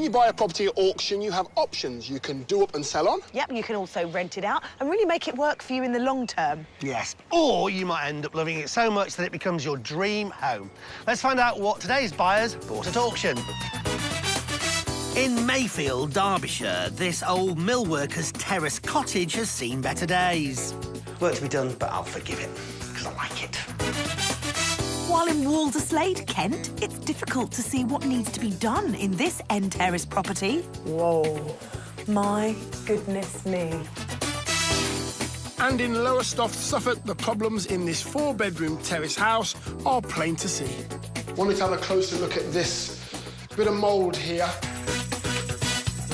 When you buy a property at auction, you have options. You can do up and sell on. Yep, you can also rent it out and really make it work for you in the long term. Yes, or you might end up loving it so much that it becomes your dream home. Let's find out what today's buyers bought at auction. In Mayfield, Derbyshire, this old mill worker's terrace cottage has seen better days. Work to be done, but I'll forgive it, because I like it. While in Walderslade, Kent, it's difficult to see what needs to be done in this end terrace property. Whoa, my goodness me. And in Lowestoft, Suffolk, the problems in this 4-bedroom terrace house are plain to see. Wanted to have a closer look at this bit of mould here.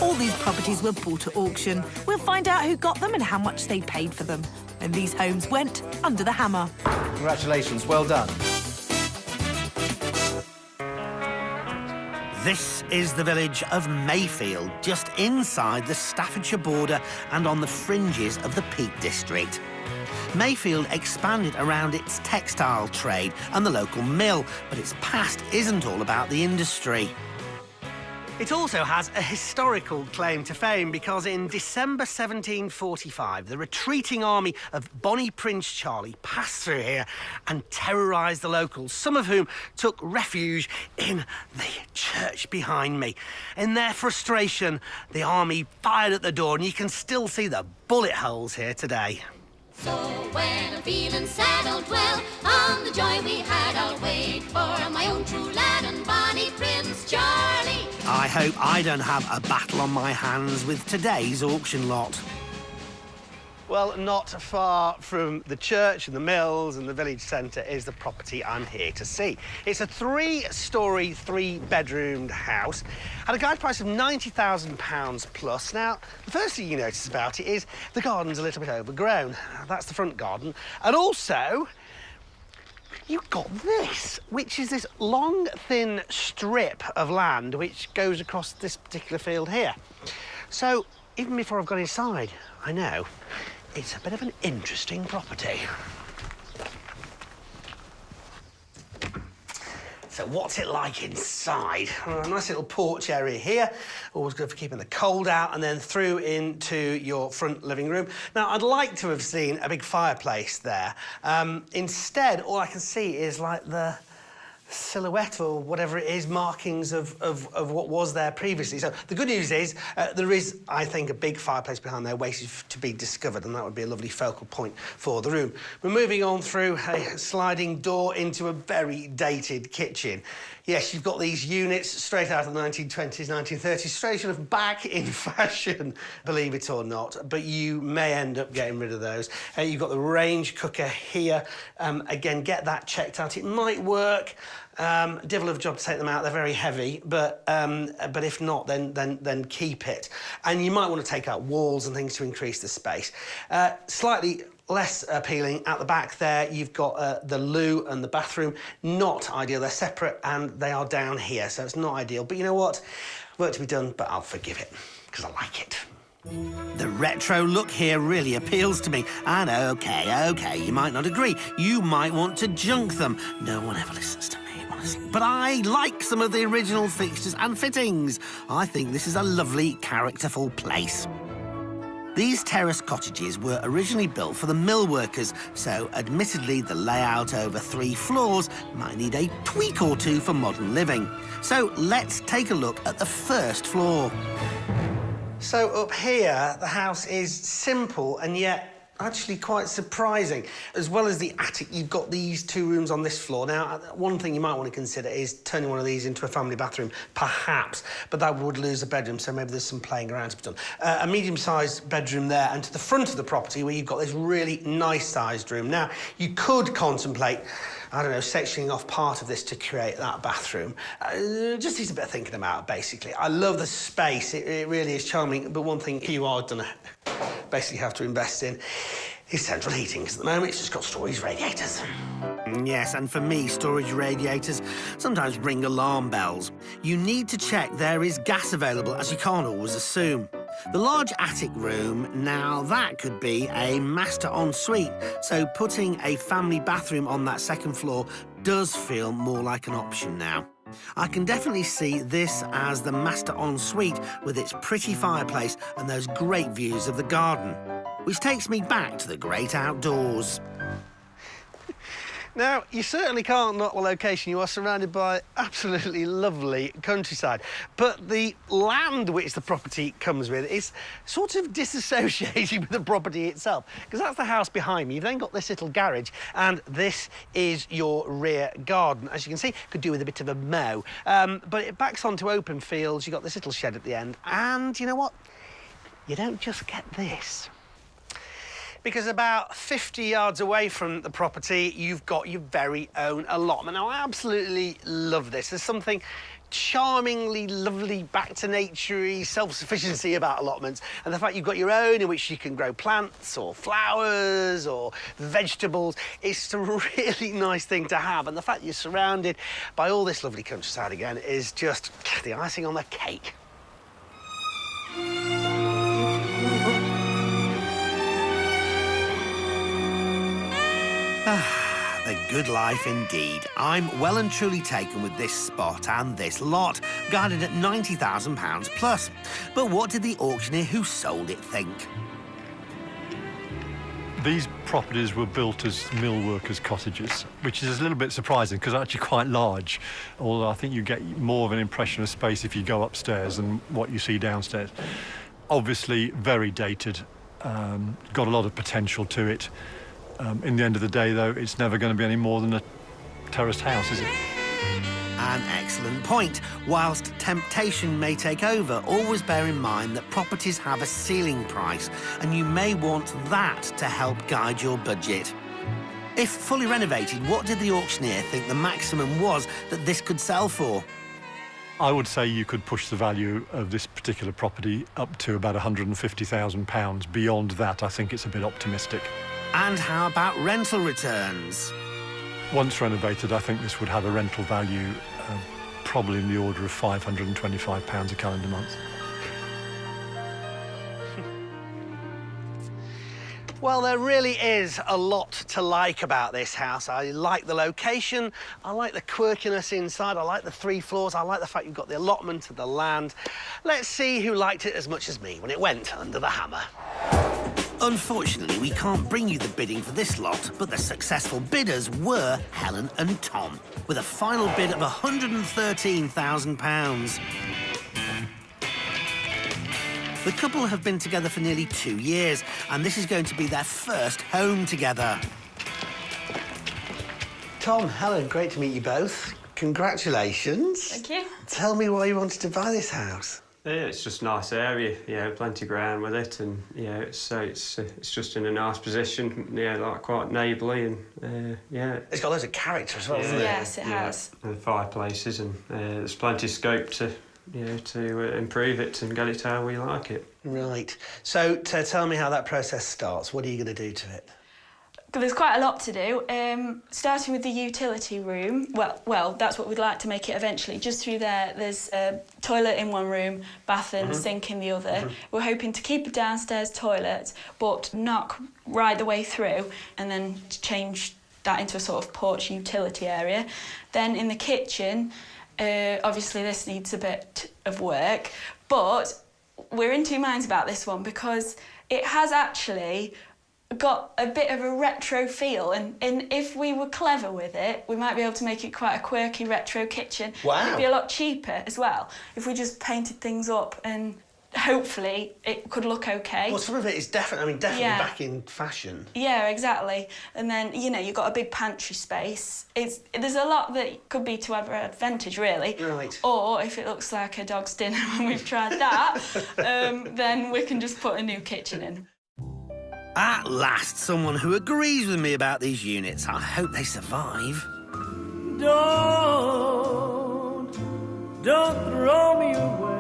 All these properties were bought at auction. We'll find out who got them and how much they paid for them. And these homes went under the hammer. Congratulations, well done. This is the village of Mayfield, just inside the Staffordshire border and on the fringes of the Peak District. Mayfield expanded around its textile trade and the local mill, but its past isn't all about the industry. It also has a historical claim to fame because in December 1745, the retreating army of Bonnie Prince Charlie passed through here and terrorised the locals, some of whom took refuge in the church behind me. In their frustration, the army fired at the door, and you can still see the bullet holes here today. So when I'm feeling sad, I'll dwell on the joy we had. I'll wait for my own true lad and Bonnie Prince Charlie. I hope I don't have a battle on my hands with today's auction lot. Well, not far from the church and the mills and the village centre is the property I'm here to see. It's a 3-storey, 3-bedroomed house at a guide price of £90,000 plus. Now, the first thing you notice about it is the garden's a little bit overgrown. That's the front garden. And also, you've got this, which is this long, thin strip of land which goes across this particular field here. So, even before I've gone inside, I know it's a bit of an interesting property. So what's it like inside? A nice little porch area here, always good for keeping the cold out, and then through into your front living room. Now, I'd like to have seen a big fireplace there. Instead, all I can see is like the silhouette or whatever it is, markings of what was there previously. So the good news is there is, I think, a big fireplace behind there waiting to be discovered, and that would be a lovely focal point for the room. We're moving on through a sliding door into a very dated kitchen. Yes, you've got these units straight out of the 1920s, 1930s, straight sort of back in fashion, believe it or not, but you may end up getting rid of those. You've got the range cooker here. Again, get that checked out. It might work. Devil of a job to take them out. They're very heavy, but if not, then keep it. And you might want to take out walls and things to increase the space. Slightly less appealing at the back there, you've got the loo and the bathroom. Not ideal. They're separate and they are down here, so it's not ideal. But you know what? Work to be done, but I'll forgive it because I like it. The retro look here really appeals to me. And OK, you might not agree. You might want to junk them. No one ever listens to me, honestly. But I like some of the original fixtures and fittings. I think this is a lovely, characterful place. These terrace cottages were originally built for the mill workers, so admittedly the layout over 3 floors might need a tweak or two for modern living. So let's take a look at the first floor. So up here, the house is simple and yet actually quite surprising. As well as the attic, you've got these 2 rooms on this floor. Now, one thing you might want to consider is turning one of these into a family bathroom, perhaps, but that would lose a bedroom, so maybe there's some playing around to be done. A medium-sized bedroom there, and to the front of the property where you've got this really nice-sized room. Now, you could contemplate, I don't know, sectioning off part of this to create that bathroom. Just needs a bit of thinking about, basically. I love the space. It really is charming, but one thing you are going to basically have to invest in is central heating, because at the moment it's just got storage radiators. Yes, and for me, storage radiators sometimes ring alarm bells. You need to check there is gas available, as you can't always assume. The large attic room, now that could be a master ensuite, so putting a family bathroom on that second floor does feel more like an option now. I can definitely see this as the master ensuite with its pretty fireplace and those great views of the garden, which takes me back to the great outdoors. Now, you certainly can't knock the location. You are surrounded by absolutely lovely countryside. But the land which the property comes with is sort of disassociated with the property itself, because that's the house behind me. You've then got this little garage, and this is your rear garden. As you can see, could do with a bit of a mow. But it backs onto open fields. You've got this little shed at the end. And you know what? You don't just get this. Because about 50 yards away from the property, you've got your very own allotment. Now, I absolutely love this. There's something charmingly lovely, back-to-nature-y self-sufficiency about allotments, and the fact you've got your own in which you can grow plants or flowers or vegetables, it's a really nice thing to have. And the fact you're surrounded by all this lovely countryside again is just the icing on the cake. The good life indeed. I'm well and truly taken with this spot and this lot, guided at £90,000 plus. But what did the auctioneer who sold it think? These properties were built as mill workers' cottages, which is a little bit surprising because they're actually quite large, although I think you get more of an impression of space if you go upstairs than what you see downstairs. Obviously, very dated, got a lot of potential to it. In the end of the day, though, it's never going to be any more than a terraced house, is it? An excellent point. Whilst temptation may take over, always bear in mind that properties have a ceiling price, and you may want that to help guide your budget. If fully renovated, what did the auctioneer think the maximum was that this could sell for? I would say you could push the value of this particular property up to about £150,000. Beyond that, I think it's a bit optimistic. And how about rental returns? Once renovated, I think this would have a rental value probably in the order of £525 a calendar month. Well, there really is a lot to like about this house. I like the location, I like the quirkiness inside, I like the 3 floors, I like the fact you've got the allotment of the land. Let's see who liked it as much as me when it went under the hammer. Unfortunately, we can't bring you the bidding for this lot, but the successful bidders were Helen and Tom, with a final bid of £113,000. The couple have been together for nearly 2 years, and this is going to be their first home together. Tom, Helen, great to meet you both. Congratulations. Thank you. Tell me why you wanted to buy this house. Yeah, it's just a nice area, plenty of ground with it, and it's just in a nice position, like quite neighbourly, and It's got loads of character as well, hasn't it? Yes, it has. And the fireplaces, and there's plenty of scope to improve it and get it to how we like it. Right. So tell me how that process starts. What are you going to do to it? There's quite a lot to do. Starting with the utility room. Well, that's what we'd like to make it eventually. Just through there, there's a toilet in one room, bath and sink in the other. We're hoping to keep a downstairs toilet, but knock right the way through, and then change that into a sort of porch utility area. Then in the kitchen, obviously this needs a bit of work, but we're in 2 minds about this one because it has actually got a bit of a retro feel, and if we were clever with it, we might be able to make it quite a quirky retro kitchen. Wow. It'd be a lot cheaper as well if we just painted things up, and hopefully it could look okay. Well, some of it is definitely Yeah. back in fashion. Yeah, exactly. And then, you've got a big pantry space. There's a lot that could be to our advantage, really. Right. Or if it looks like a dog's dinner when we've tried that, then we can just put a new kitchen in. At last, someone who agrees with me about these units. I hope they survive. Don't throw me away.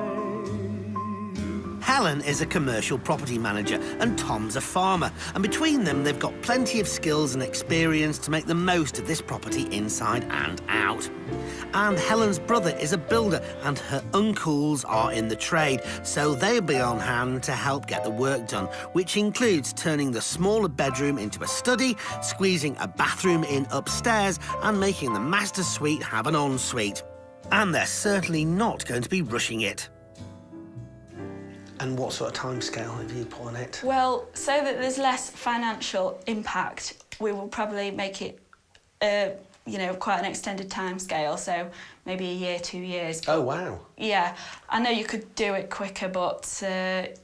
Helen is a commercial property manager and Tom's a farmer, and between them they've got plenty of skills and experience to make the most of this property inside and out. And Helen's brother is a builder and her uncles are in the trade, so they'll be on hand to help get the work done, which includes turning the smaller bedroom into a study, squeezing a bathroom in upstairs and making the master suite have an ensuite. And they're certainly not going to be rushing it. And what sort of timescale have you put on it? Well, so that there's less financial impact, we will probably make it, you know, quite an extended timescale. So maybe a year, 2 years. Oh, wow. Yeah, I know you could do it quicker, but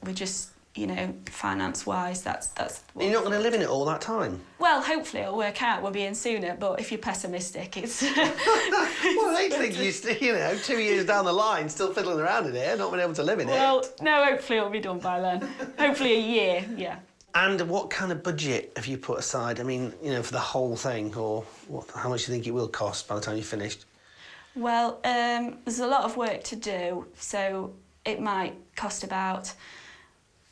we just, you know, finance-wise, that's. You're not going to live in it all that time? Well, hopefully it'll work out. We'll be in sooner, but if you're pessimistic, it's. Well, I think you know, 2 years down the line, still fiddling around in here, not being able to live in it. Well, no, hopefully it'll be done by then. Hopefully a year, yeah. And what kind of budget have you put aside? I mean, you know, for the whole thing, or how much do you think it will cost by the time you're finished? Well, there's a lot of work to do, so it might cost about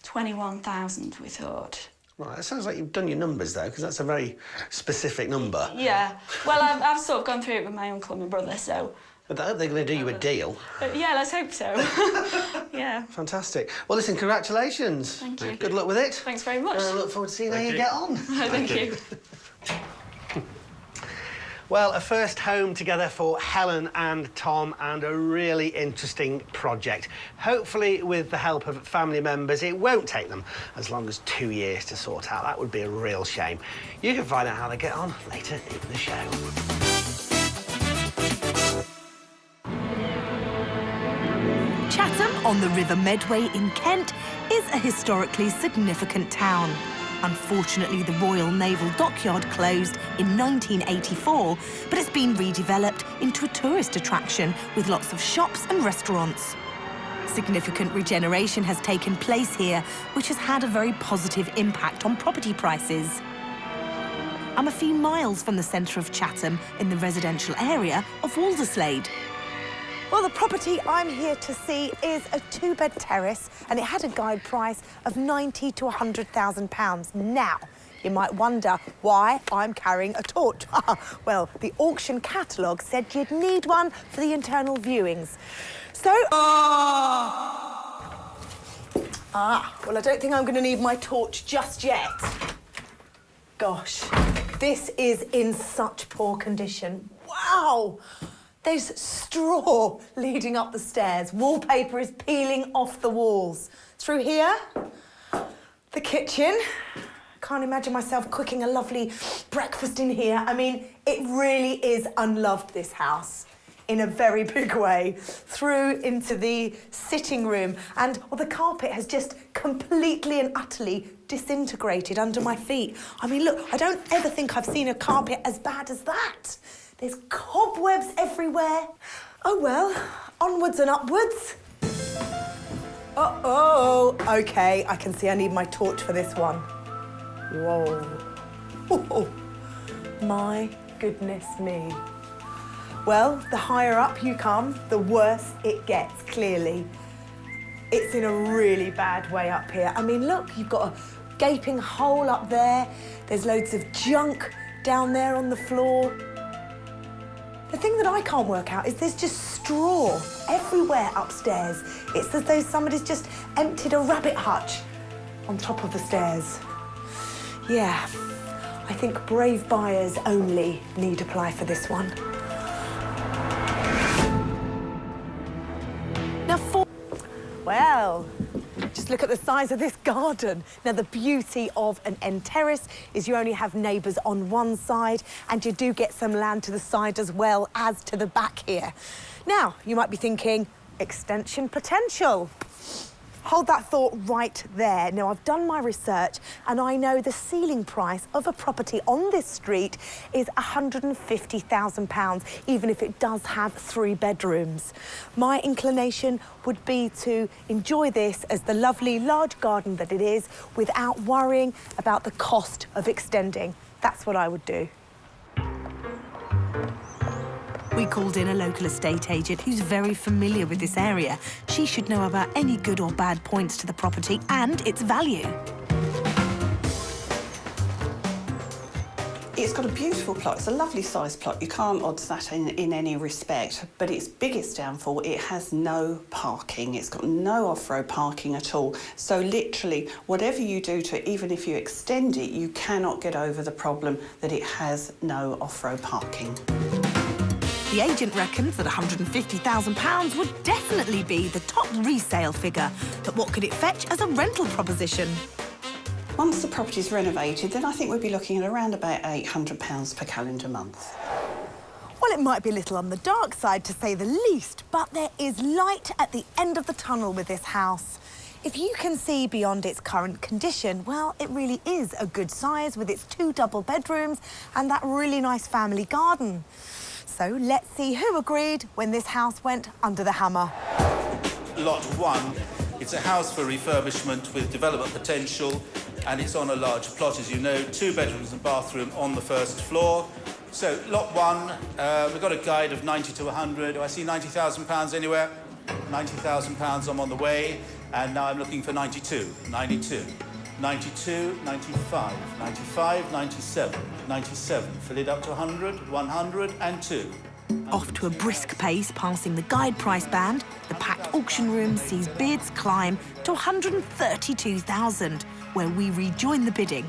21,000, we thought. Right, that sounds like you've done your numbers, though, because that's a very specific number. Yeah. Well, I've sort of gone through it with my uncle and my brother, so. But I hope they're going to do you a deal. Yeah, let's hope so. Yeah. Fantastic. Well, listen, congratulations. Thank you. Good luck with it. Thanks very much. And I look forward to seeing how you get on. Thank you. Well, a first home together for Helen and Tom, and a really interesting project. Hopefully, with the help of family members, it won't take them as long as 2 years to sort out. That would be a real shame. You can find out how they get on later in the show. Chatham on the River Medway in Kent is a historically significant town. Unfortunately, the Royal Naval Dockyard closed in 1984, but it's been redeveloped into a tourist attraction with lots of shops and restaurants. Significant regeneration has taken place here, which has had a very positive impact on property prices. I'm a few miles from the centre of Chatham in the residential area of Walderslade. Well, the property I'm here to see is a two-bed terrace, and it had a guide price of £90,000 to £100,000. Now, you might wonder why I'm carrying a torch. Well, the auction catalogue said you'd need one for the internal viewings. So... well, I don't think I'm going to need my torch just yet. Gosh, this is in such poor condition. Wow! There's straw leading up the stairs. Wallpaper is peeling off the walls. Through here, the kitchen. Can't imagine myself cooking a lovely breakfast in here. I mean, it really is unloved, this house, in a very big way. Through into the sitting room, and well, the carpet has just completely and utterly disintegrated under my feet. I mean, look, I don't ever think I've seen a carpet as bad as that. There's cobwebs everywhere. Oh, well, onwards and upwards. Uh-oh. OK, I can see I need my torch for this one. Whoa. Oh, my goodness me. Well, the higher up you come, the worse it gets, clearly. It's in a really bad way up here. I mean, look, you've got a gaping hole up there. There's loads of junk down there on the floor. The thing that I can't work out is there's just straw everywhere upstairs. It's as though somebody's just emptied a rabbit hutch on top of the stairs. Yeah, I think brave buyers only need apply for this one. Now well, just look at the size of this garden. Now, the beauty of an end terrace is you only have neighbours on one side, and you do get some land to the side as well as to the back here. Now, you might be thinking, extension potential. Hold that thought right there. Now, I've done my research, and I know the ceiling price of a property on this street is £150,000, even if it does have 3 bedrooms. My inclination would be to enjoy this as the lovely large garden that it is without worrying about the cost of extending. That's what I would do. We called in a local estate agent who's very familiar with this area. She should know about any good or bad points to the property and its value. It's got a beautiful plot. It's a lovely sized plot. You can't odds that in any respect. But its biggest downfall, it has no parking. It's got no off-road parking at all. So literally, whatever you do to it, even if you extend it, you cannot get over the problem that it has no off-road parking. The agent reckons that £150,000 would definitely be the top resale figure. But what could it fetch as a rental proposition? Once the property's renovated, then I think we'd be looking at around about £800 per calendar month. Well, it might be a little on the dark side, to say the least, but there is light at the end of the tunnel with this house. If you can see beyond its current condition, well, it really is a good size with its 2 double bedrooms and that really nice family garden. So let's see who agreed when this house went under the hammer. Lot 1, it's a house for refurbishment with development potential, and it's on a large plot, as you know, 2 bedrooms and bathroom on the first floor. So, lot 1, we've got a guide of 90 to 100. Do I see £90,000 anywhere? £90,000, I'm on the way. And now I'm looking for 92, 92, 92, 95, 95, 97, 97. Fill it up to 100, 102. Off to a brisk pace, passing the guide price band, the packed auction room sees bids climb to 132,000, where we rejoin the bidding.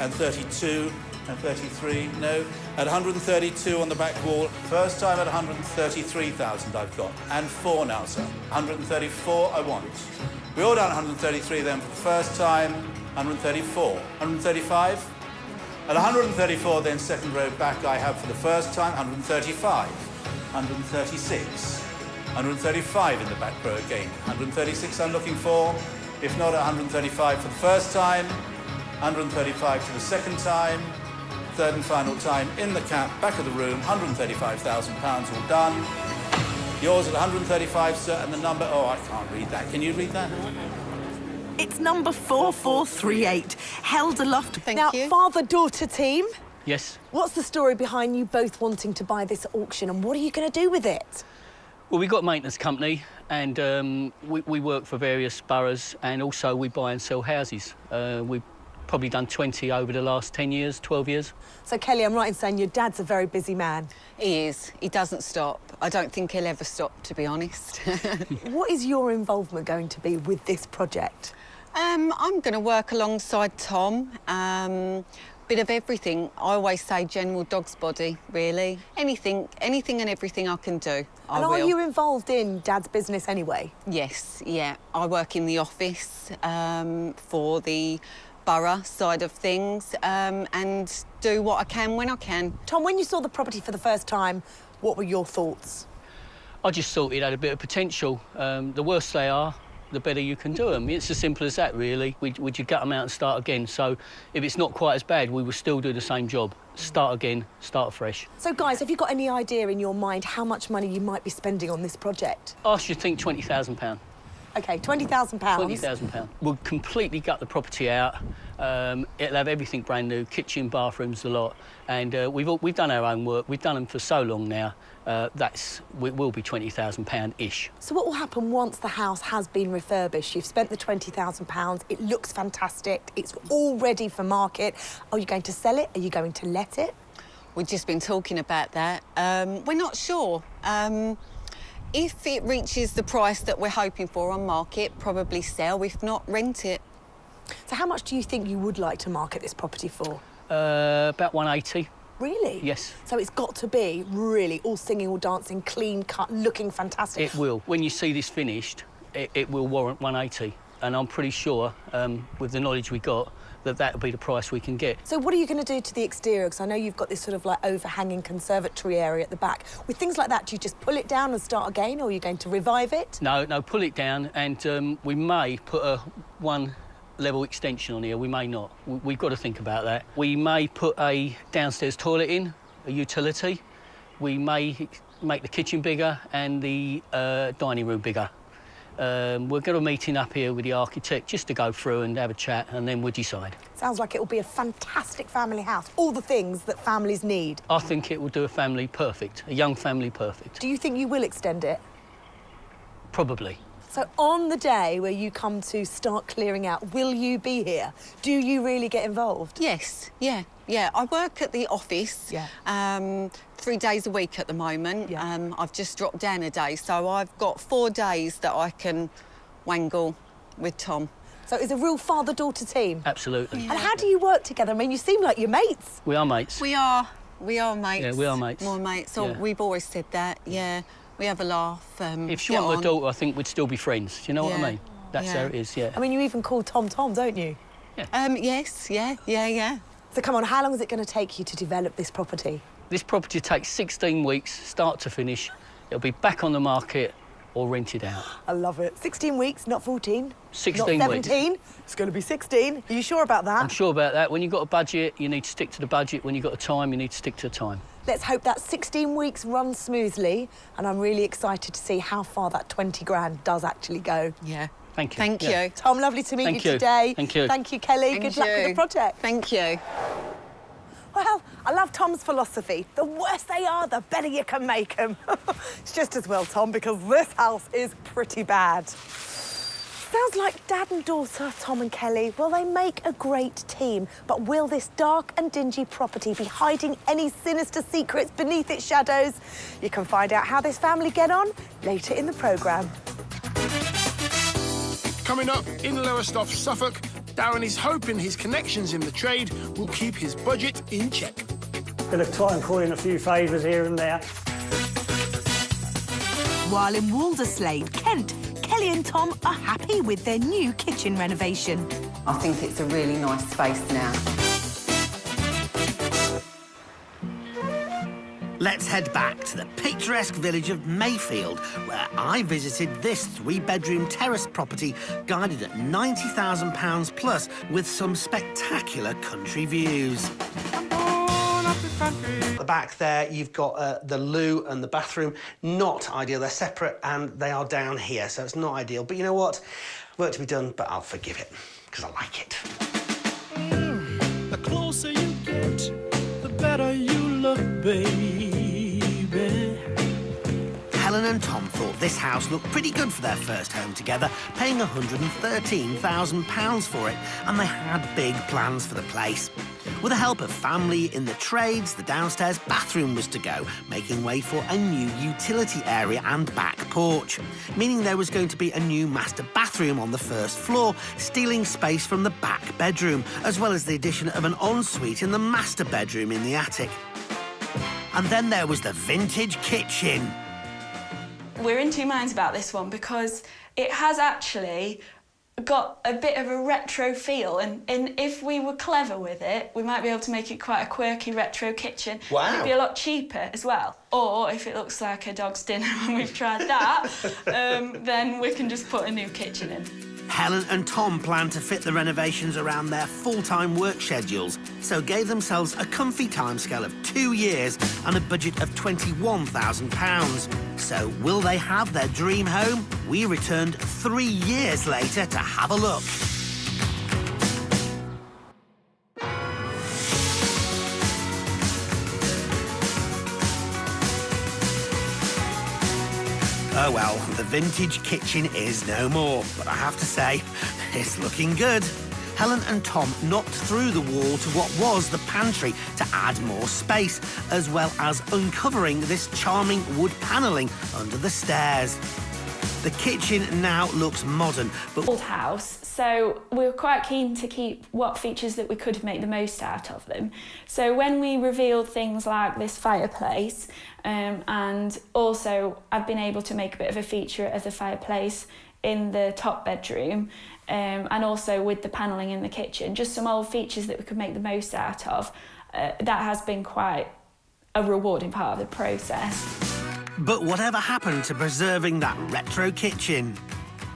And 32, and 33, no. At 132 on the back wall, first time at 133,000 I've got. And 4 now, sir. 134 I want. We all done 133 then for the first time, 134. 135? At 134 then, second row back I have for the first time, 135. 136. 135 in the back row again. 136 I'm looking for. If not, 135 for the first time. 135 for the second time, third and final time in the cap, back of the room, £135,000 all done. Yours at 135, sir, and the number, oh, I can't read that. Can you read that? It's number 4438, held aloft. Thank you. Now, father-daughter team. Yes. What's the story behind you both wanting to buy this auction, and what are you going to do with it? Well, we've got a maintenance company, and we work for various boroughs, and also we buy and sell houses. We've probably done 20 over the last 10 years, 12 years. So, Kelly, I'm right in saying your dad's a very busy man. He is. He doesn't stop. I don't think he'll ever stop, to be honest. What is your involvement going to be with this project? I'm going to work alongside Tom. Bit of everything. I always say general dog's body, really. Anything and everything I can do, I will. And are you involved in Dad's business anyway? Yes, yeah. I work in the office for the borough side of things and do what I can when I can. Tom, when you saw the property for the first time, what were your thoughts? I just thought it had a bit of potential. The worse they are, the better you can do them. It's as simple as that, really. Would you gut them out and start again? So if it's not quite as bad, we will still do the same job. Start again, start afresh. So, guys, have you got any idea in your mind how much money you might be spending on this project? I should think £20,000. OK, £20,000. £20,000. We'll completely gut the property out. It'll have everything brand new, kitchen, bathrooms, a lot. And we've done our own work. We've done them for so long now. It will be £20,000-ish. So what will happen once the house has been refurbished? You've spent the £20,000. It looks fantastic. It's all ready for market. Are you going to sell it? Are you going to let it? We've just been talking about that. We're not sure. If it reaches the price that we're hoping for on market, probably sell. If not, rent it. So how much do you think you would like to market this property for? About 180. Really? Yes. So it's got to be really all singing, all dancing, clean cut, looking fantastic. It will. When you see this finished, it will warrant 180. And I'm pretty sure, with the knowledge we got, that'll be the price we can get. So what are you going to do to the exterior? Because I know you've got this sort of like overhanging conservatory area at the back. With things like that, do you just pull it down and start again, or are you going to revive it? No, pull it down, and we may put a one-level extension on here. We may not. We've got to think about that. We may put a downstairs toilet in, a utility. We may make the kitchen bigger and the dining room bigger. We're going to be meeting up here with the architect just to go through and have a chat, and then we'll decide. Sounds like it will be a fantastic family house. All the things that families need. I think it will do a family perfect, a young family perfect. Do you think you will extend it? Probably. So on the day where you come to start clearing out, will you be here? Do you really get involved? Yes, yeah. I work at the office 3 days a week at the moment. I've just dropped down a day, so I've got 4 days that I can wangle with Tom. So it's a real father-daughter team? Absolutely. And how do you work together? I mean, you seem like you're mates. We are mates. We are. We are mates. Yeah, we are mates. More mates. So Yeah. we've always said that. Yeah, we have a laugh. If she get wanted my on. daughter, I think we'd still be friends. Do you know what I Yeah. mean? That's Yeah. how it is, yeah. I mean, you even call Tom Tom, don't you? Yes, yeah. So come on, how long is it going to take you to develop this property? This property takes 16 weeks, start to finish. It'll be back on the market or rented out. I love it. 16 weeks, not 14. 16 not weeks. 17. It's going to be 16. Are you sure about that? I'm sure about that. When you've got a budget, you need to stick to the budget. When you've got a time, you need to stick to the time. Let's hope that 16 weeks runs smoothly, and I'm really excited to see how far that 20 grand does actually go. Yeah. Thank you. Thank Yeah. you. Tom, lovely to meet Thank you you. today. Thank you. Thank you, Kelly. Thank Good luck with you. the project. Thank you. Well, I love Tom's philosophy. The worse they are, the better you can make them. It's just as well, Tom, because this house is pretty bad. Sounds like dad and daughter, Tom and Kelly. Well, they make a great team, but will this dark and dingy property be hiding any sinister secrets beneath its shadows? You can find out how this family get on later in the programme. Coming up in Lowestoft, Suffolk, Darren is hoping his connections in the trade will keep his budget in check. Gonna try and call in a few favours here and there. While in Walderslade, Kent, Kelly and Tom are happy with their new kitchen renovation. I think it's a really nice space now. Let's head back to the picturesque village of Mayfield, where I visited this three-bedroom terrace property guided at £90,000 plus with some spectacular country views. At the back there, you've got the loo and the bathroom. Not ideal. They're separate and they are down here, so it's not ideal. But you know what? Work to be done, but I'll forgive it, because I like it. The closer you get, the better you look, baby. Helen and Tom thought this house looked pretty good for their first home together, paying £113,000 for it, and they had big plans for the place. With the help of family in the trades, the downstairs bathroom was to go, making way for a new utility area and back porch, meaning there was going to be a new master bathroom on the first floor, stealing space from the back bedroom, as well as the addition of an ensuite in the master bedroom in the attic. And then there was the vintage kitchen. We're in two minds about this one because it has actually got a bit of a retro feel, and if we were clever with it, we might be able to make it quite a quirky retro kitchen. Wow. It'd be a lot cheaper as well. Or if it looks like a dog's dinner and we've tried that, then we can just put a new kitchen in. Helen and Tom planned to fit the renovations around their full-time work schedules, so gave themselves a comfy timescale of 2 years and a budget of £21,000. So will they have their dream home? We returned 3 years later to have a look. Oh well, the vintage kitchen is no more, but I have to say, it's looking good. Helen and Tom knocked through the wall to what was the pantry to add more space, as well as uncovering this charming wood panelling under the stairs. The kitchen now looks modern, but... Old house, so we were quite keen to keep what features that we could make the most out of them. So when we revealed things like this fireplace, and also I've been able to make a bit of a feature of the fireplace in the top bedroom, and also with the panelling in the kitchen, just some old features that we could make the most out of. That has been quite a rewarding part of the process. But whatever happened to preserving that retro kitchen?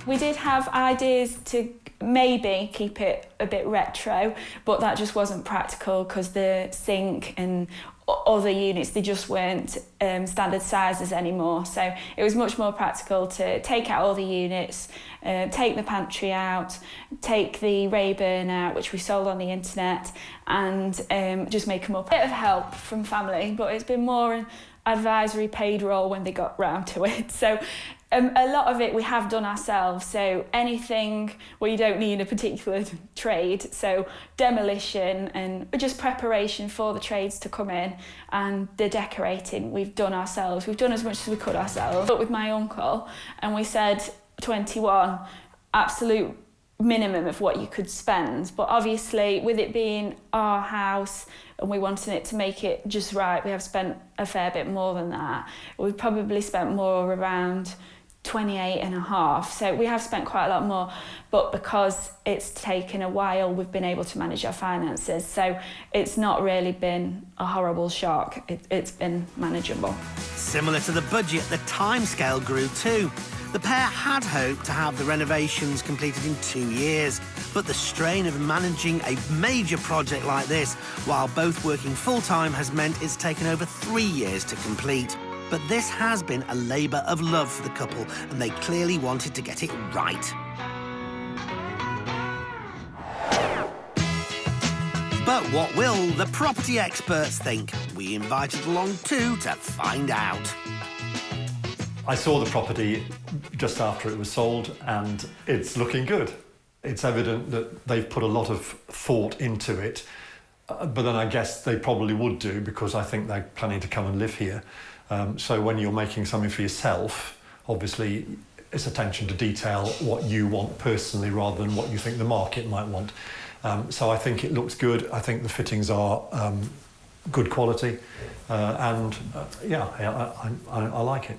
We did have ideas to maybe keep it a bit retro, but that just wasn't practical because the sink and other units, they just weren't standard sizes anymore. So it was much more practical to take out all the units, take the pantry out, take the Rayburn out, which we sold on the internet, and just make them up. A bit of help from family, but it's been more an advisory paid role when they got round to it. So a lot of it we have done ourselves, so anything where you don't need a particular trade, so demolition and just preparation for the trades to come in, and the decorating we've done ourselves. We've done as much as we could ourselves. But with my uncle, and we said 21, absolute minimum of what you could spend. But obviously, with it being our house and we wanting it to make it just right, we have spent a fair bit more than that. We've probably spent more around 28.5, so we have spent quite a lot more, but because it's taken a while, we've been able to manage our finances, so it's not really been a horrible shock. It's been manageable. Similar to the budget, the timescale grew too. The pair had hoped to have the renovations completed in 2 years, but the strain of managing a major project like this while both working full-time has meant it's taken over 3 years to complete. But this has been a labour of love for the couple, and they clearly wanted to get it right. But what will the property experts think? We invited along too to find out. I saw the property just after it was sold, and it's looking good. It's evident that they've put a lot of thought into it, but then I guess they probably would do, because I think they're planning to come and live here. So when you're making something for yourself, obviously it's attention to detail, what you want personally rather than what you think the market might want. So I think it looks good. I think the fittings are good quality, and yeah, I like it.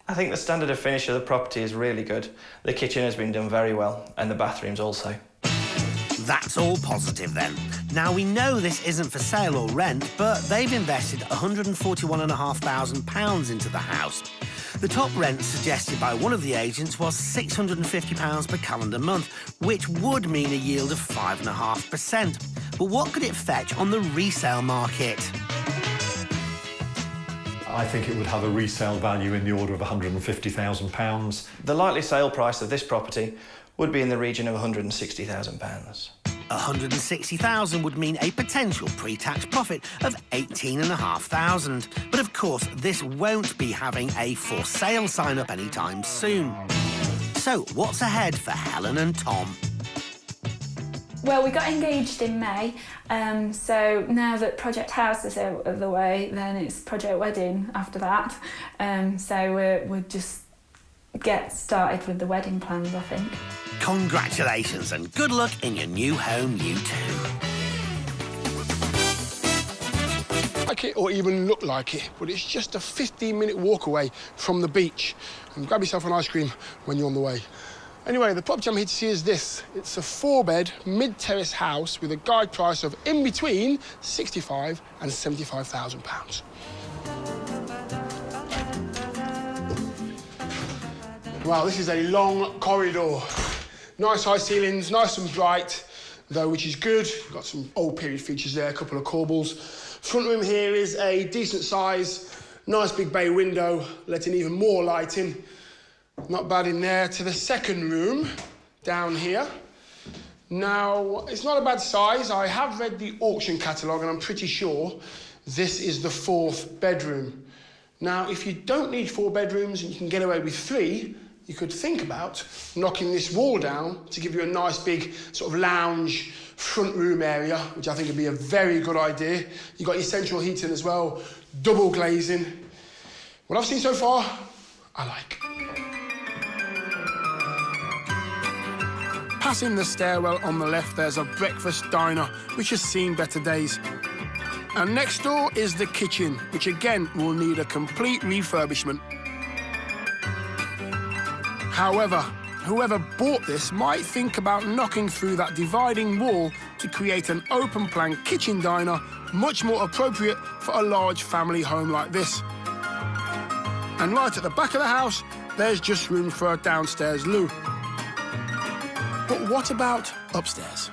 I think the standard of finish of the property is really good. The kitchen has been done very well, and the bathrooms also. That's all positive then. Now, we know this isn't for sale or rent, but they've invested £141,500 into the house. The top rent suggested by one of the agents was £650 per calendar month, which would mean a yield of 5.5%. But what could it fetch on the resale market? I think it would have a resale value in the order of £150,000. The likely sale price of this property would be in the region of £160,000. £160,000 would mean a potential pre-tax profit of £18,500. But of course, this won't be having a for sale sign up anytime soon. So what's ahead for Helen and Tom? Well, we got engaged in May, so now that Project House is out of the way, then it's Project Wedding after that. So we'll just get started with the wedding plans, I think. Congratulations and good luck in your new home, you two. Like it or even look like it, but it's just a 15-minute walk away from the beach. And grab yourself an ice cream when you're on the way. Anyway, the property I'm here to see is this. It's a 4-bed, mid-terrace house with a guide price of in between £65,000 and £75,000. Wow, this is a long corridor. Nice high ceilings, nice and bright, though, which is good. Got some old period features there, a couple of corbels. Front room here is a decent size, nice big bay window, letting even more light in. Not bad in there. To the second room, down here. Now, it's not a bad size. I have read the auction catalogue, and I'm pretty sure this is the 4th bedroom. Now, if you don't need 4 bedrooms and you can get away with 3, you could think about knocking this wall down to give you a nice big sort of lounge front room area, which I think would be a very good idea. You've got your central heating as well, double glazing. What I've seen so far, I like. Passing the stairwell on the left, there's a breakfast diner, which has seen better days. And next door is the kitchen, which again will need a complete refurbishment. However, whoever bought this might think about knocking through that dividing wall to create an open-plan kitchen diner much more appropriate for a large family home like this. And right at the back of the house, there's just room for a downstairs loo. But what about upstairs?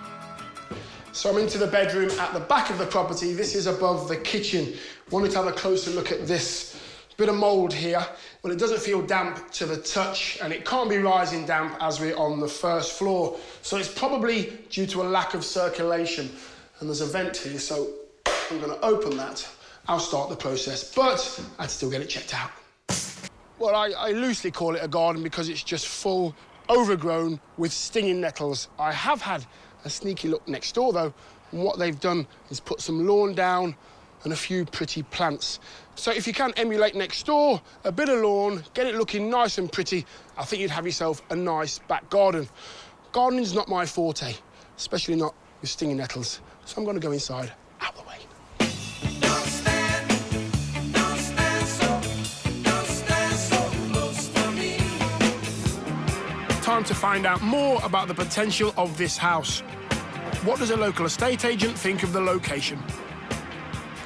So I'm into the bedroom at the back of the property. This is above the kitchen. Wanted to have a closer look at this. Bit of mould here. Well, it doesn't feel damp to the touch, and it can't be rising damp as we're on the first floor. So it's probably due to a lack of circulation. And there's a vent here, so I'm going to open that. I'll start the process, but I'd still get it checked out. Well, I loosely call it a garden because it's just full, overgrown with stinging nettles. I have had a sneaky look next door, though, and what they've done is put some lawn down and a few pretty plants. So if you can emulate next door, a bit of lawn, get it looking nice and pretty, I think you'd have yourself a nice back garden. Gardening's not my forte, especially not with stinging nettles, so I'm going to go inside, out the way. Time to find out more about the potential of this house. What does a local estate agent think of the location?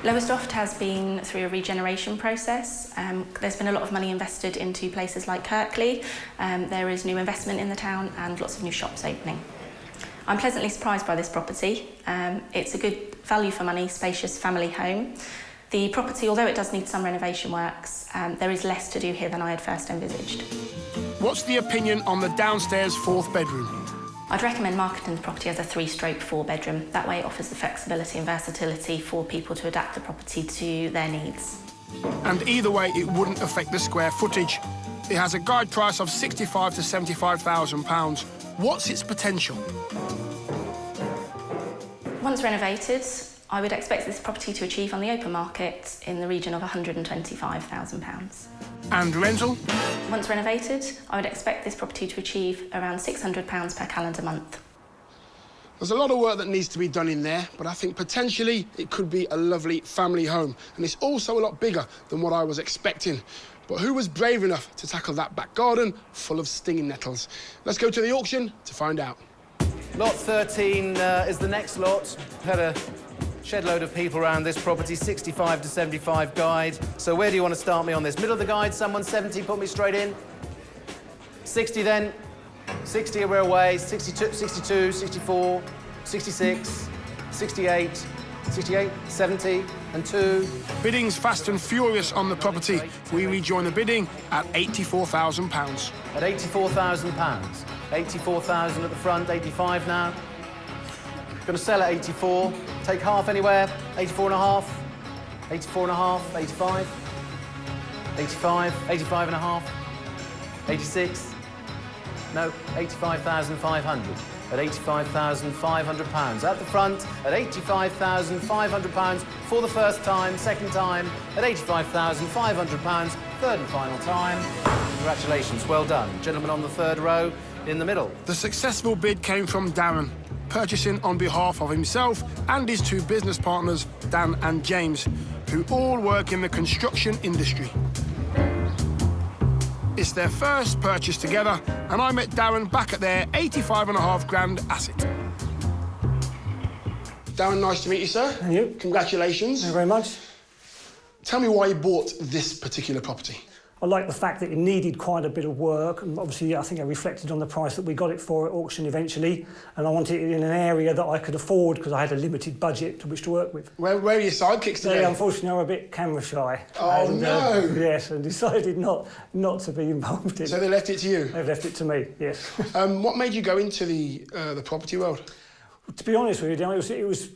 Lowestoft has been through a regeneration process. There's been a lot of money invested into places like Kirkley. There is new investment in the town and lots of new shops opening. I'm pleasantly surprised by this property. It's a good value for money, spacious family home. The property, although it does need some renovation works, there is less to do here than I had first envisaged. What's the opinion on the downstairs 4th bedroom? I'd recommend marketing the property as a 3/4 bedroom. That way it offers the flexibility and versatility for people to adapt the property to their needs. And either way, it wouldn't affect the square footage. It has a guide price of £65,000 to £75,000. What's its potential? Once renovated, I would expect this property to achieve on the open market in the region of £125,000. And rental? Once renovated, I would expect this property to achieve around £600 per calendar month. There's a lot of work that needs to be done in there, but I think potentially it could be a lovely family home. And it's also a lot bigger than what I was expecting. But who was brave enough to tackle that back garden full of stinging nettles? Let's go to the auction to find out. Lot 13 is the next lot. Had a shed load of people around this property, 65 to 75 guide. So where do you want to start me on this? Middle of the guide, someone 70, put me straight in. 60 then. 60 we're away, 62, 64, 66, 68, 68, 70 and 2. Bidding's fast and furious on the property. We rejoin the bidding at £84,000. At £84,000. 84,000 at the front, 85 now. Going to sell at 84. Take half anywhere. 84 and a half. 84 and a half. 85. 85. 85 and a half. 86. No, 85,500. At £85,500. At the front, at £85,500 for the first time. Second time, at £85,500. Third and final time. Congratulations, well done. Gentleman on the 3rd row in the middle. The successful bid came from Darren, purchasing on behalf of himself and his 2 business partners, Dan and James, who all work in the construction industry. It's their first purchase together, and I met Darren back at their 85.5 grand asset. Darren, nice to meet you, sir. And you. Congratulations. Thank you very much. Tell me why you bought this particular property. I like the fact that it needed quite a bit of work, and obviously I think I reflected on the price that we got it for at auction eventually, and I wanted it in an area that I could afford because I had a limited budget to which to work with. Where are your sidekicks today? They unfortunately are a bit camera shy. Oh, and, no! Yes, and decided not to be involved in it. So they left it to you? They've left it to me, yes. What made you go into the property world? To be honest with you, Dan, it was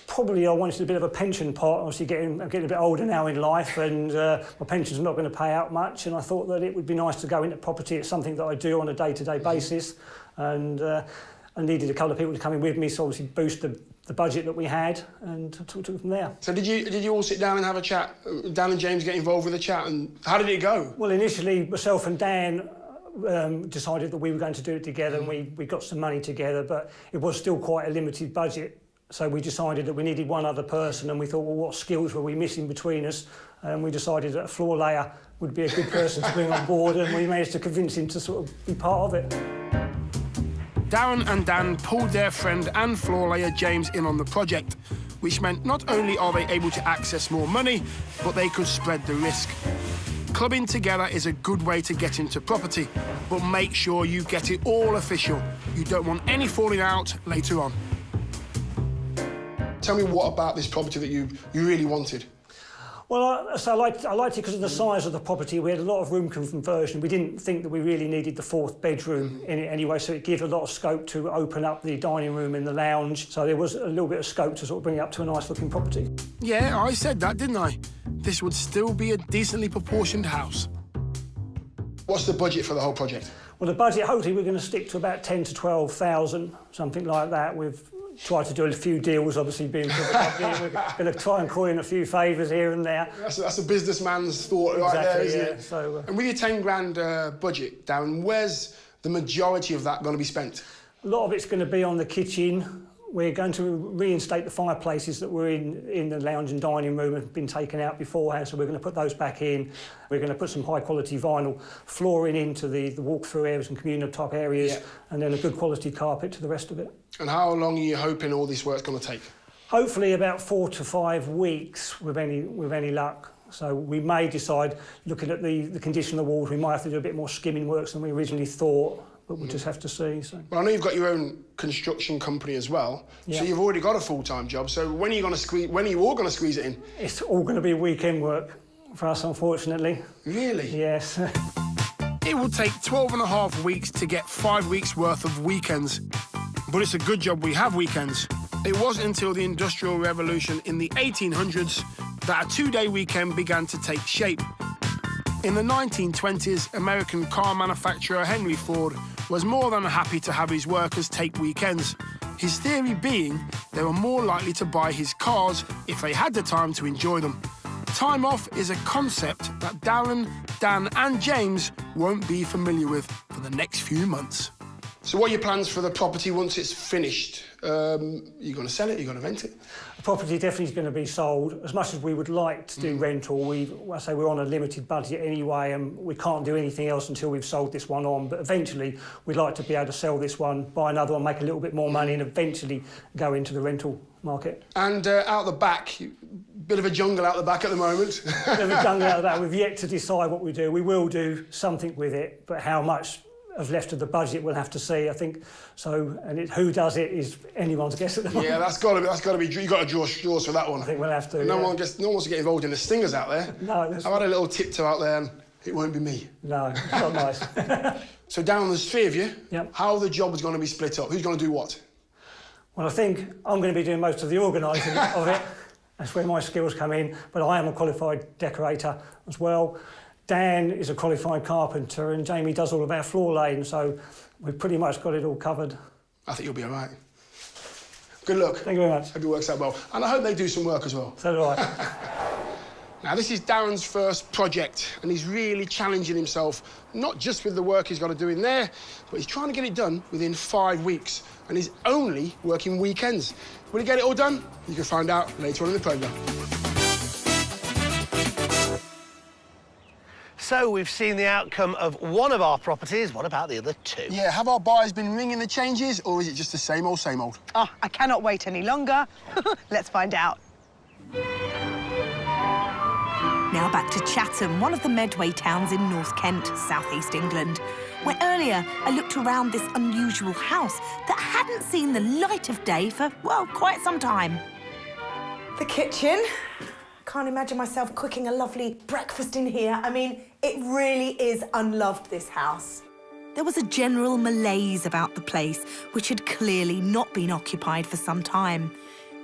probably I wanted a bit of a pension pot. Obviously, I'm getting a bit older now in life, and my pension's not going to pay out much. And I thought that it would be nice to go into property. It's something that I do on a day-to-day basis, and I needed a couple of people to come in with me, so obviously boost the budget that we had, and took it from there. So did you all sit down and have a chat? Dan and James get involved with the chat, and how did it go? Well, initially myself and Dan decided that we were going to do it together, and we got some money together, but it was still quite a limited budget. So we decided that we needed one other person, and we thought, well, what skills were we missing between us? And we decided that a floor layer would be a good person to bring on board, and we managed to convince him to sort of be part of it. Darren and Dan pulled their friend and floor layer James in on the project, which meant not only are they able to access more money, but they could spread the risk. Clubbing together is a good way to get into property, but make sure you get it all official. You don't want any falling out later on. Tell me what about this property that you really wanted? Well, I liked it because of the size of the property. We had a lot of room conversion. We didn't think that we really needed the 4th bedroom in it anyway, so it gave a lot of scope to open up the dining room and the lounge. So there was a little bit of scope to sort of bring it up to a nice-looking property. Yeah, I said that, didn't I? This would still be a decently proportioned house. What's the budget for the whole project? Well, the budget, hopefully, we're going to stick to about 10 to 12,000, something like that. We've tried to do a few deals, obviously, being for the public. We're going to try and call in a few favours here and there. That's a businessman's thought right there, isn't it? So, and with your 10 grand budget, Darren, where's the majority of that going to be spent? A lot of it's going to be on the kitchen. We're going to reinstate the fireplaces that were in the lounge and dining room and have been taken out beforehand, so we're going to put those back in. We're going to put some high-quality vinyl flooring into the walk-through areas and communal-type areas, and then a good quality carpet to the rest of it. And how long are you hoping all this work's going to take? Hopefully about 4 to 5 weeks with any luck. So we may decide, looking at the condition of the walls, we might have to do a bit more skimming works than we originally thought, but we'll just have to see. So. Well, I know you've got your own construction company as well, so you've already got a full-time job. So when are you all going to squeeze it in? It's all going to be weekend work for us, unfortunately. Really? Yes. It will take 12.5 weeks to get 5 weeks' worth of weekends. But it's a good job we have weekends. It wasn't until the Industrial Revolution in the 1800s that a 2-day weekend began to take shape. In the 1920s, American car manufacturer Henry Ford was more than happy to have his workers take weekends. His theory being they were more likely to buy his cars if they had the time to enjoy them. Time off is a concept that Darren, Dan and James won't be familiar with for the next few months. So what are your plans for the property once it's finished? You going to sell it? You going to rent it? The property definitely is going to be sold. As much as we would like to do rental, we're on a limited budget anyway, and we can't do anything else until we've sold this one on. But eventually, we'd like to be able to sell this one, buy another one, make a little bit more money, and eventually go into the rental market. And out the back, bit of a jungle out the back at the moment. Bit of a jungle out the back. We've yet to decide what we do. We will do something with it, but how much of left of the budget we'll have to see, I think. So, and who does it is anyone's guess at the moment. Yeah, that's got to be. You got to draw straws for that one. I think we'll have to. No one wants to get involved in the stingers out there. No, I've had a little tiptoe out there, and it won't be me. No, it's not nice. So down there's 3 of you. Yep. How are the jobs going to be split up? Who's going to do what? Well, I think I'm going to be doing most of the organising of it. That's where my skills come in. But I am a qualified decorator as well. Dan is a qualified carpenter and Jamie does all of our floor laying, so we've pretty much got it all covered. I think you'll be all right. Good luck. Thank you very much. Hope it works out well. And I hope they do some work as well. So do I. Now, this is Darren's first project, and he's really challenging himself, not just with the work he's got to do in there, but he's trying to get it done within 5 weeks, and he's only working weekends. Will he get it all done? You can find out later on in the programme. So we've seen the outcome of one of our properties. What about the other 2? Yeah, have our buyers been ringing the changes, or is it just the same old, same old? Oh, I cannot wait any longer. Let's find out. Now back to Chatham, one of the Medway towns in North Kent, southeast England, where earlier I looked around this unusual house that hadn't seen the light of day for, well, quite some time. The kitchen. Can't imagine myself cooking a lovely breakfast in here. I mean, it really is unloved, this house. There was a general malaise about the place, which had clearly not been occupied for some time.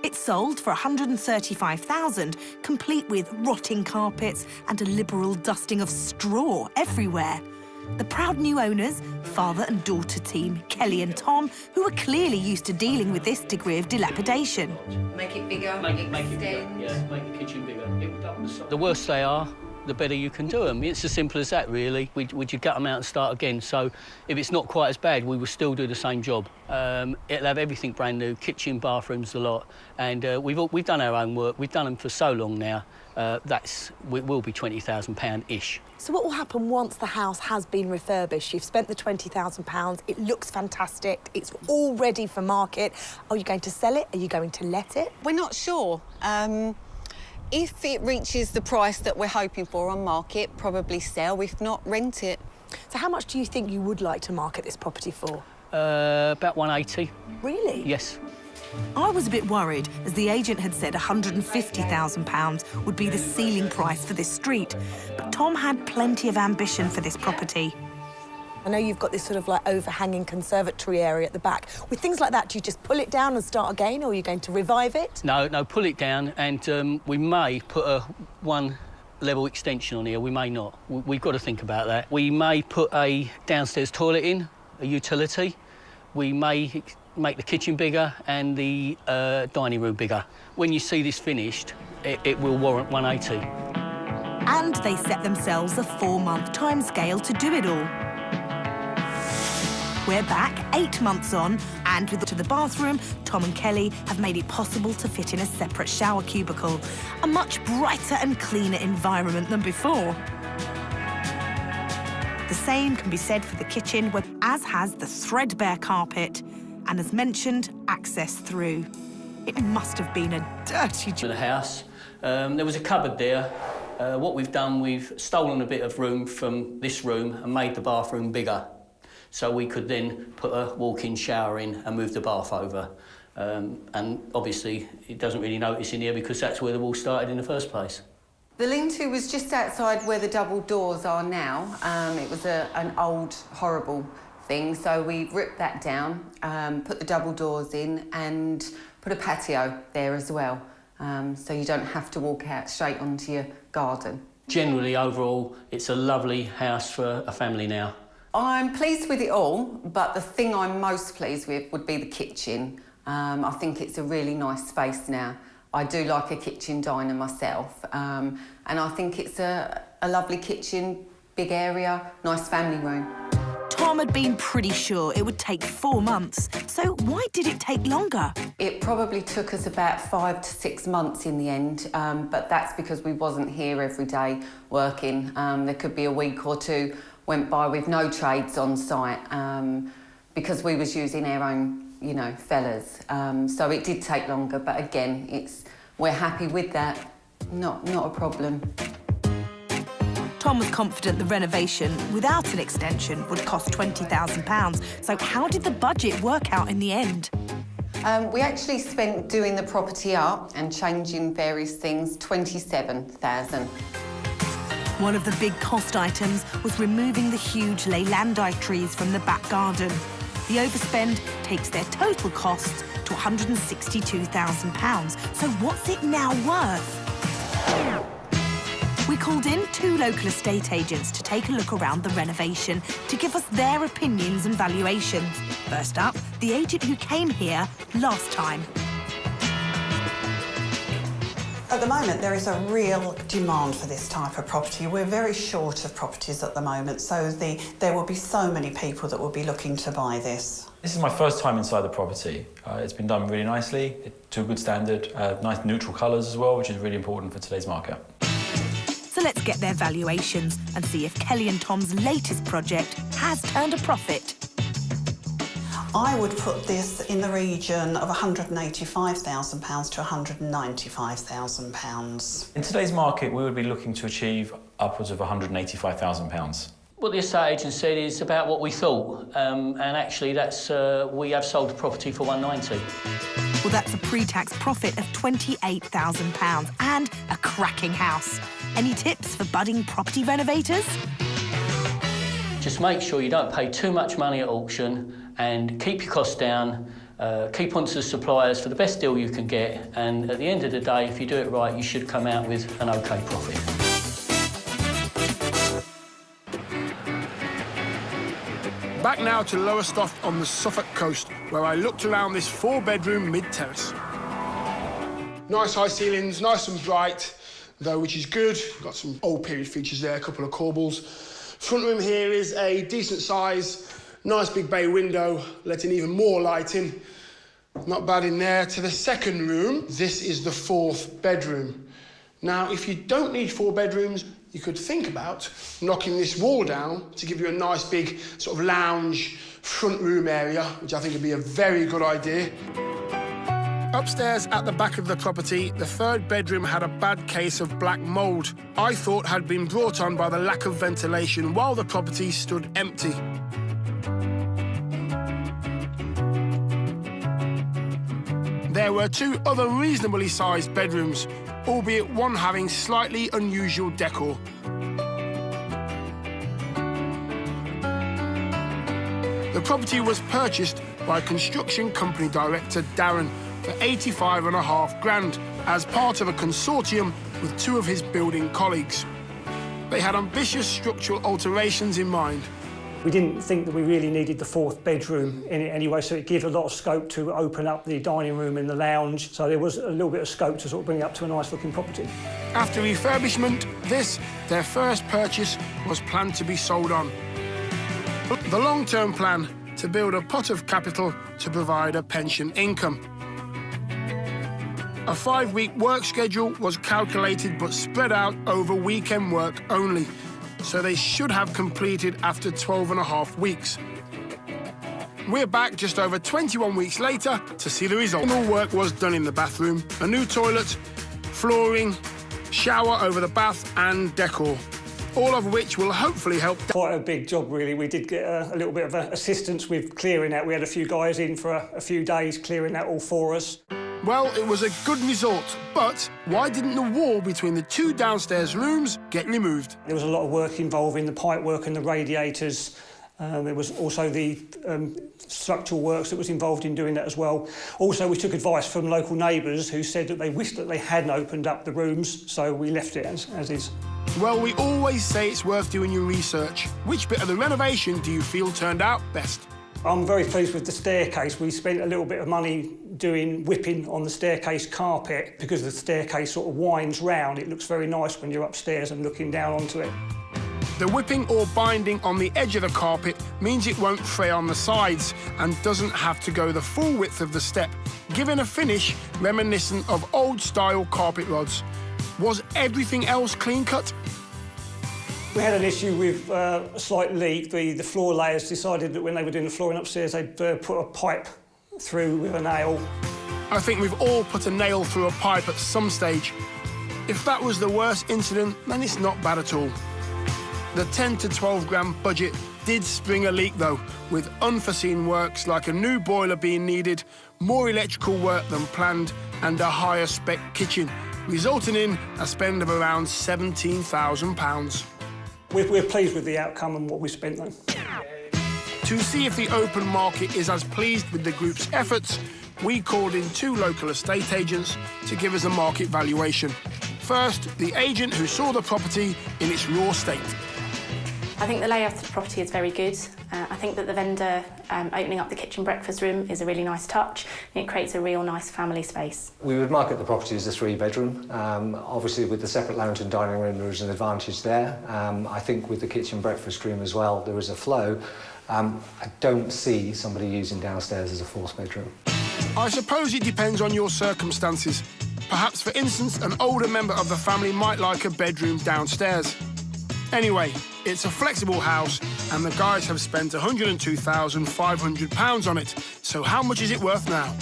It sold for $135,000, complete with rotting carpets and a liberal dusting of straw everywhere. The proud new owners, father and daughter team, Kelly and Tom, who were clearly used to dealing with this degree of dilapidation. Make it bigger, make it bigger. Yeah, make the kitchen bigger. The worse they are, the better you can do them. It's as simple as that, really. Would you gut them out and start again? So if it's not quite as bad, we will still do the same job. It'll have everything brand new, kitchen, bathrooms, a lot. And we've done our own work. We've done them for so long now. It will be £20,000-ish. So what will happen once the house has been refurbished? You've spent the £20,000, it looks fantastic, it's all ready for market. Are you going to sell it? Are you going to let it? We're not sure. If it reaches the price that we're hoping for on market, probably sell. If not, rent it. So how much do you think you would like to market this property for? About 180. Really? Yes. I was a bit worried, as the agent had said £150,000 would be the ceiling price for this street. But Tom had plenty of ambition for this property. I know you've got this sort of like overhanging conservatory area at the back. With things like that, do you just pull it down and start again, or are you going to revive it? No, pull it down, and we may put a one-level extension on here. We may not. We've got to think about that. We may put a downstairs toilet in, a utility. We may make the kitchen bigger and the dining room bigger. When you see this finished, it will warrant 180. And they set themselves a 4-month timescale to do it all. We're back 8 months on, and with the bathroom, Tom and Kelly have made it possible to fit in a separate shower cubicle. A much brighter and cleaner environment than before. The same can be said for the kitchen, as has the threadbare carpet, and as mentioned, access through. It must have been a dirty To the house. There was a cupboard there. What we've done, we've stolen a bit of room from this room and made the bathroom bigger. So we could then put a walk-in shower in and move the bath over. And obviously, it doesn't really notice in here because that's where the wall started in the first place. The lean-to was just outside where the double doors are now. It was an old, horrible thing, so we ripped that down, put the double doors in and put a patio there as well, so you don't have to walk out straight onto your garden. Generally, overall, it's a lovely house for a family now. I'm pleased with it all, but the thing I'm most pleased with would be the kitchen. I think it's a really nice space now. I do like a kitchen diner myself, and I think it's a lovely kitchen, big area, nice family room. Tom had been pretty sure it would take 4 months, so why did it take longer? It probably took us about 5 to 6 months in the end, but that's because we wasn't here every day working. There could be a week or two went by with no trades on site, because we was using our own, you know, fellas. So it did take longer, but again, we're happy with that. Not a problem. Tom was confident the renovation, without an extension, would cost £20,000. So how did the budget work out in the end? We actually spent doing the property up and changing various things, £27,000. One of the big cost items was removing the huge Leylandii trees from the back garden. The overspend takes their total costs to £162,000. So what's it now worth? We called in 2 local estate agents to take a look around the renovation to give us their opinions and valuations. First up, the agent who came here last time. At the moment, there is a real demand for this type of property. We're very short of properties at the moment, so there will be so many people that will be looking to buy this. This is my first time inside the property. It's been done really nicely, to a good standard, nice neutral colours as well, which is really important for today's market. So let's get their valuations and see if Kelly and Tom's latest project has turned a profit. I would put this in the region of £185,000 to £195,000. In today's market, we would be looking to achieve upwards of £185,000. What the estate agent said is about what we thought, and actually that's we have sold the property for £190,000. Well, that's a pre-tax profit of £28,000 and a cracking house. Any tips for budding property renovators? Just make sure you don't pay too much money at auction and keep your costs down, keep on to the suppliers for the best deal you can get, and at the end of the day, if you do it right, you should come out with an OK profit. Back now to Lowestoft on the Suffolk coast, where I looked around this 4-bedroom mid-terrace. Nice high ceilings, nice and bright, though, which is good. Got some old period features there, a couple of corbels. Front room here is a decent size, nice big bay window, letting even more light in. Not bad in there. To the second room, this is the 4th bedroom. Now, if you don't need 4 bedrooms, you could think about knocking this wall down to give you a nice big sort of lounge front room area, which I think would be a very good idea. Upstairs at the back of the property, the 3rd bedroom had a bad case of black mould. I thought had been brought on by the lack of ventilation while the property stood empty. There were 2 other reasonably sized bedrooms, albeit one having slightly unusual decor. The property was purchased by construction company director Darren for $85,500 as part of a consortium with 2 of his building colleagues. They had ambitious structural alterations in mind. We didn't think that we really needed the 4th bedroom in it anyway, so it gave a lot of scope to open up the dining room and the lounge, so there was a little bit of scope to sort of bring it up to a nice-looking property. After refurbishment, this, their first purchase, was planned to be sold on. The long-term plan, to build a pot of capital to provide a pension income. A 5-week work schedule was calculated but spread out over weekend work only, so they should have completed after 12.5 weeks. We're back just over 21 weeks later to see the result. All work was done in the bathroom, a new toilet, flooring, shower over the bath and decor, all of which will hopefully help. Quite a big job, really. We did get a little bit of assistance with clearing that. We had a few guys in for a few days clearing that all for us. Well, it was a good result, but why didn't the wall between the 2 downstairs rooms get removed? There was a lot of work involving the pipe work and the radiators. There was also the structural works that was involved in doing that as well. Also, we took advice from local neighbours who said that they wished that they hadn't opened up the rooms, so we left it as is. Well, we always say it's worth doing your research. Which bit of the renovation do you feel turned out best? I'm very pleased with the staircase. We spent a little bit of money doing whipping on the staircase carpet because the staircase sort of winds round. It looks very nice when you're upstairs and looking down onto it. The whipping or binding on the edge of the carpet means it won't fray on the sides and doesn't have to go the full width of the step, giving a finish reminiscent of old-style carpet rods. Was everything else clean-cut? We had an issue with a slight leak. The floor layers decided that when they were doing the flooring upstairs, they'd put a pipe through with a nail. I think we've all put a nail through a pipe at some stage. If that was the worst incident, then it's not bad at all. The 10 to 12 grand budget did spring a leak, though, with unforeseen works like a new boiler being needed, more electrical work than planned, and a higher spec kitchen, resulting in a spend of around £17,000. We're pleased with the outcome and what we spent, though. To see if the open market is as pleased with the group's efforts, we called in 2 local estate agents to give us a market valuation. First, the agent who saw the property in its raw state. I think the layout of the property is very good. I think that the vendor opening up the kitchen breakfast room is a really nice touch, and it creates a real nice family space. We would market the property as a 3-bedroom. Obviously, with the separate lounge and dining room, there is an advantage there. I think with the kitchen breakfast room as well, there is a flow. I don't see somebody using downstairs as a 4th bedroom. I suppose it depends on your circumstances. Perhaps, for instance, an older member of the family might like a bedroom downstairs. Anyway, it's a flexible house, and the guys have spent £102,500 on it. So how much is it worth now?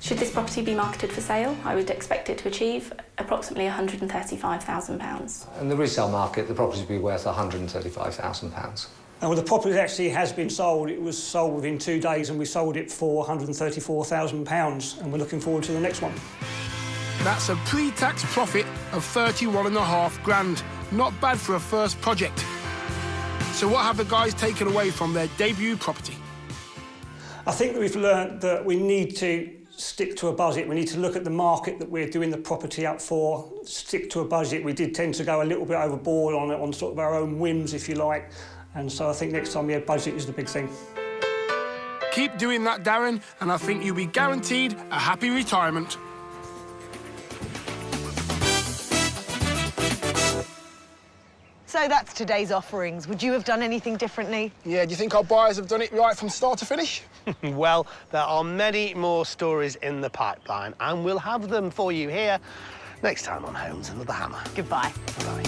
Should this property be marketed for sale, I would expect it to achieve approximately £135,000. In the resale market, the property would be worth £135,000. Well, the property actually has been sold. It was sold within 2 days, and we sold it for £134,000, and we're looking forward to the next one. That's a pre-tax profit of 31.5 grand. Not bad for a first project. So what have the guys taken away from their debut property? I think that we've learnt that we need to stick to a budget. We need to look at the market that we're doing the property up for, stick to a budget. We did tend to go a little bit overboard on sort of our own whims, if you like. And so I think next time, budget is the big thing. Keep doing that, Darren, and I think you'll be guaranteed a happy retirement. So that's today's offerings. Would you have done anything differently? Yeah, do you think our buyers have done it right from start to finish? Well, there are many more stories in the pipeline, and we'll have them for you here next time on Homes Under the Hammer. Goodbye. Bye.